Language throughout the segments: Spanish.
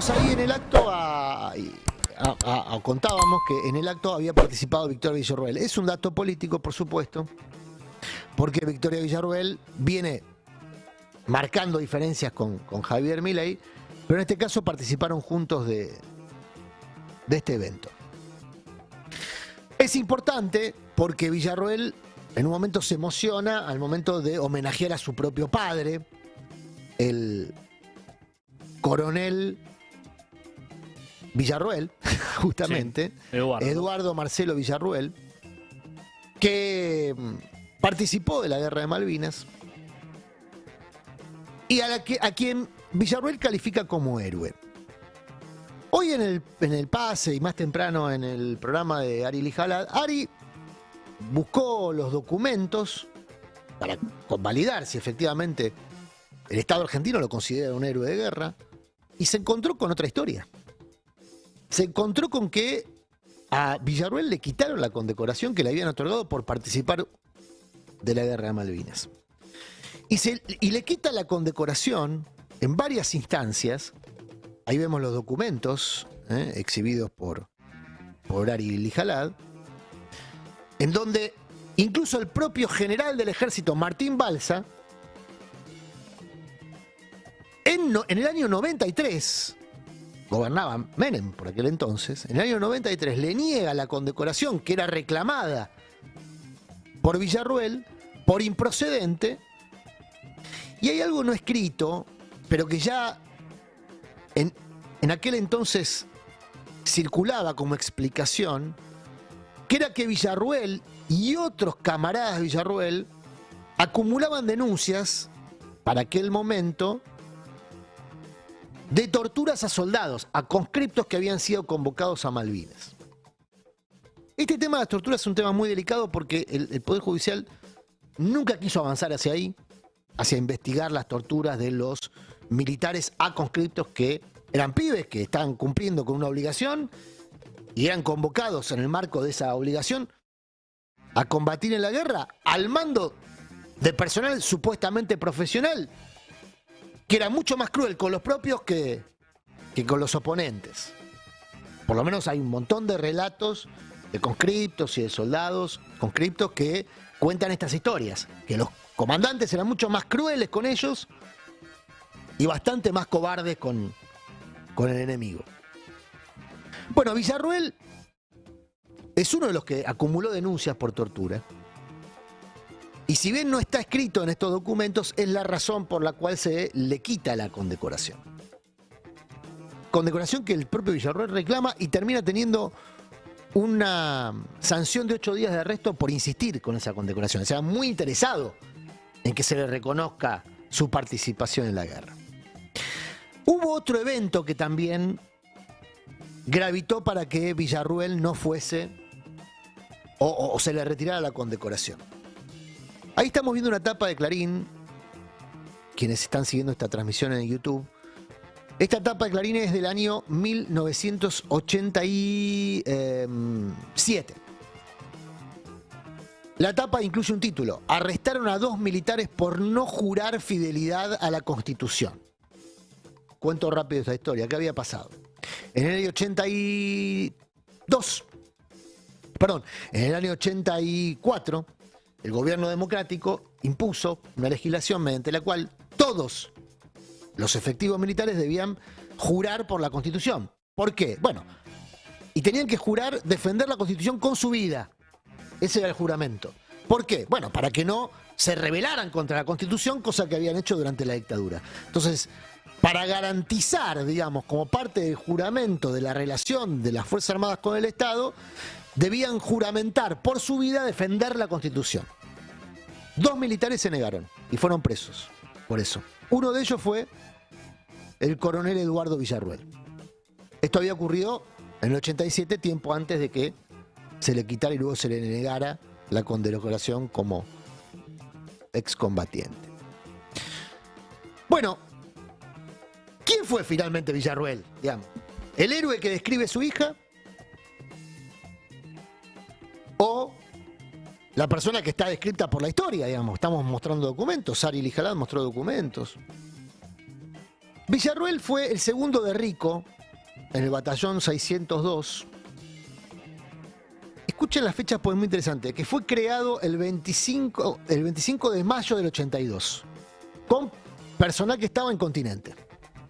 Teníamos ahí en el acto contábamos que en el acto había participado Victoria Villarruel. Es un dato político, por supuesto, porque Victoria Villarruel viene marcando diferencias con Javier Milei, pero en este caso participaron juntos de este evento. Es importante porque Villarruel en un momento se emociona al momento de homenajear a su propio padre, el coronel Villarruel, justamente, sí, Eduardo Marcelo Villarruel, que participó de la Guerra de Malvinas y a quien Villarruel califica como héroe. Hoy en el pase y más temprano en el programa de Ari Lijalad, Ari buscó los documentos para validar si efectivamente el Estado argentino lo considera un héroe de guerra y se encontró con otra historia. Se encontró con que a Villarruel le quitaron la condecoración que le habían otorgado por participar de la Guerra de Malvinas. Y le quita la condecoración en varias instancias. Ahí vemos los documentos exhibidos por Ari Lijalad, en donde incluso el propio general del ejército, Martín Balsa, en el año 93, gobernaba Menem por aquel entonces, en el año 93 le niega la condecoración que era reclamada por Villarruel por improcedente, y hay algo no escrito, pero que ya en aquel entonces circulaba como explicación, que era que Villarruel y otros camaradas de Villarruel acumulaban denuncias para aquel momento de torturas a soldados, a conscriptos que habían sido convocados a Malvinas. Este tema de las torturas es un tema muy delicado porque el Poder Judicial nunca quiso avanzar hacia ahí, hacia investigar las torturas de los militares a conscriptos que eran pibes, que estaban cumpliendo con una obligación y eran convocados en el marco de esa obligación a combatir en la guerra al mando de personal supuestamente profesional, que era mucho más cruel con los propios que con los oponentes. Por lo menos hay un montón de relatos de conscriptos y de soldados conscriptos que cuentan estas historias, que los comandantes eran mucho más crueles con ellos y bastante más cobardes con el enemigo. Bueno, Villarruel es uno de los que acumuló denuncias por tortura. Y si bien no está escrito en estos documentos, es la razón por la cual se le quita la condecoración. Condecoración que el propio Villarruel reclama y termina teniendo una sanción de 8 días de arresto por insistir con esa condecoración. O sea, muy interesado en que se le reconozca su participación en la guerra. Hubo otro evento que también gravitó para que Villarruel no fuese o se le retirara la condecoración. Ahí estamos viendo una tapa de Clarín, quienes están siguiendo esta transmisión en YouTube. Esta tapa de Clarín es del año 1987. La tapa incluye un título: arrestaron a 2 militares por no jurar fidelidad a la Constitución. Cuento rápido esta historia. ¿Qué había pasado? En el año 84, el gobierno democrático impuso una legislación mediante la cual todos los efectivos militares debían jurar por la Constitución. ¿Por qué? Bueno, y tenían que jurar defender la Constitución con su vida. Ese era el juramento. ¿Por qué? Bueno, para que no se rebelaran contra la Constitución, cosa que habían hecho durante la dictadura. Entonces, para garantizar, digamos, como parte del juramento de la relación de las Fuerzas Armadas con el Estado, debían juramentar por su vida defender la Constitución. 2 militares se negaron y fueron presos por eso. Uno de ellos fue el coronel Eduardo Villarruel. Esto había ocurrido en el 87, tiempo antes de que se le quitara y luego se le negara la condecoración como excombatiente. Bueno, ¿quién fue finalmente Villarruel? Digamos, ¿el héroe que describe su hija? ¿O la persona que está descrita por la historia? Digamos, estamos mostrando documentos. Ari Lijalad mostró documentos. Villarroel fue el segundo de Rico en el batallón 602. Escuchen las fechas porque es muy interesante. Que fue creado el 25 de mayo del 82. Con personal que estaba en continente.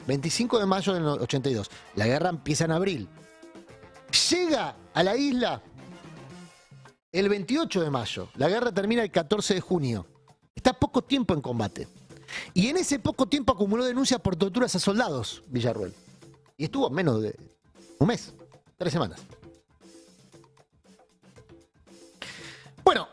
25 de mayo del 82. La guerra empieza en abril. Llega a la isla el 28 de mayo. La guerra termina el 14 de junio. Está poco tiempo en combate. Y en ese poco tiempo acumuló denuncias por torturas a soldados, Villarroel. Y estuvo menos de un mes, 3 semanas. Bueno,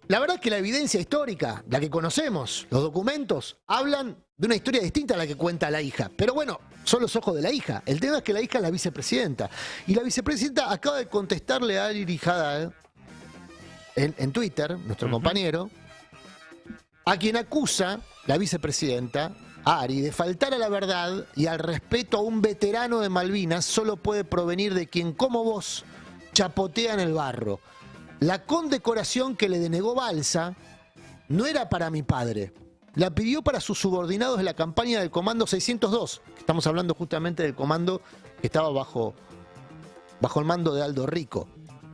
la verdad es que la evidencia histórica, la que conocemos, los documentos, hablan de una historia distinta a la que cuenta la hija. Pero bueno, son los ojos de la hija. El tema es que la hija es la vicepresidenta. Y la vicepresidenta acaba de contestarle a Ali Haddad en Twitter, nuestro compañero, a quien acusa la vicepresidenta, Ari, de faltar a la verdad y al respeto a un veterano de Malvinas solo puede provenir de quien, como vos, chapotea en el barro. La condecoración que le denegó Balsa no era para mi padre. La pidió para sus subordinados de la campaña del Comando 602. Estamos hablando justamente del comando que estaba bajo el mando de Aldo Rico.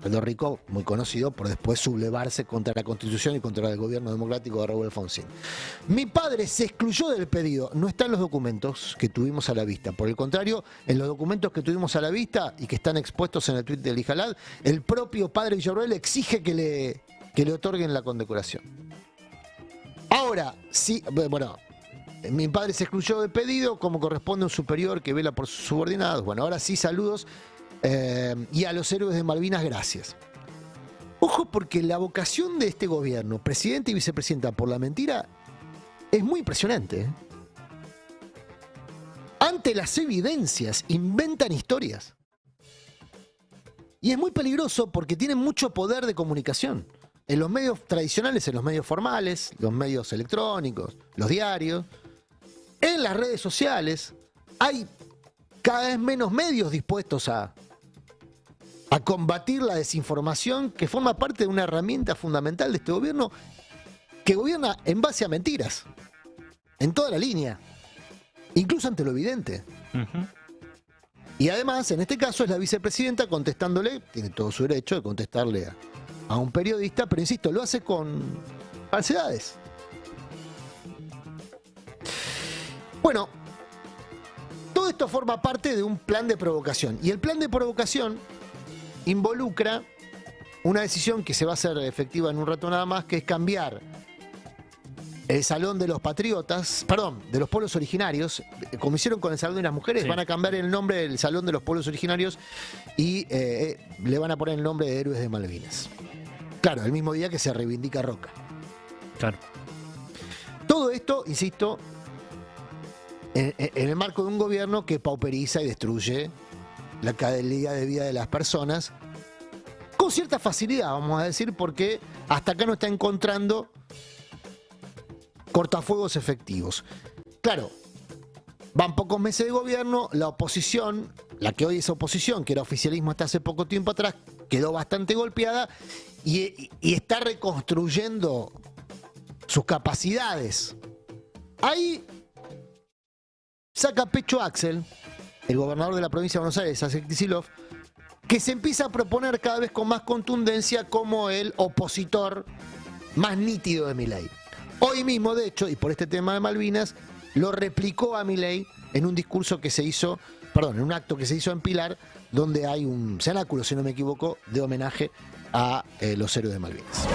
Aldo Rico, muy conocido por después sublevarse contra la Constitución y contra el gobierno democrático de Raúl Alfonsín. Mi padre se excluyó del pedido. No está en los documentos que tuvimos a la vista. Por el contrario, en los documentos que tuvimos a la vista y que están expuestos en el tweet de Ali Haddad, el propio padre Villarroel exige que le otorguen la condecoración. Ahora, sí, bueno, mi padre se excluyó del pedido como corresponde a un superior que vela por sus subordinados. Bueno, ahora sí, saludos. Y a los héroes de Malvinas, gracias. Ojo, porque la vocación de este gobierno, presidente y vicepresidenta, por la mentira, es muy impresionante, ¿eh? Ante las evidencias, inventan historias. Y es muy peligroso porque tienen mucho poder de comunicación. En los medios tradicionales, en los medios formales, los medios electrónicos, los diarios, en las redes sociales, hay cada vez menos medios dispuestos a combatir la desinformación que forma parte de una herramienta fundamental de este gobierno que gobierna en base a mentiras, en toda la línea, incluso ante lo evidente. Y además, en este caso, es la vicepresidenta contestándole, tiene todo su derecho de contestarle a un periodista, pero insisto, lo hace con falsedades. Bueno, todo esto forma parte de un plan de provocación. Y el plan de provocación involucra una decisión que se va a hacer efectiva en un rato nada más, que es cambiar el Salón de los Patriotas, perdón, de los Pueblos Originarios, como hicieron con el Salón de las Mujeres, sí. Van a cambiar el nombre del Salón de los Pueblos Originarios y le van a poner el nombre de Héroes de Malvinas. Claro, el mismo día que se reivindica Roca. Claro. Todo esto, insisto, en el marco de un gobierno que pauperiza y destruye la calidad de vida de las personas con cierta facilidad, vamos a decir, porque hasta acá no está encontrando cortafuegos efectivos. Claro, van pocos meses de gobierno, la oposición, la que hoy es oposición, que era oficialismo hasta hace poco tiempo atrás, quedó bastante golpeada y está reconstruyendo sus capacidades. Ahí saca pecho Axel, el gobernador de la provincia de Buenos Aires, Axel Kicillof, que se empieza a proponer cada vez con más contundencia como el opositor más nítido de Milei. Hoy mismo, de hecho, y por este tema de Malvinas, lo replicó a Milei en un discurso que se hizo, en un acto que se hizo en Pilar, donde hay un cenáculo, si no me equivoco, de homenaje a los héroes de Malvinas.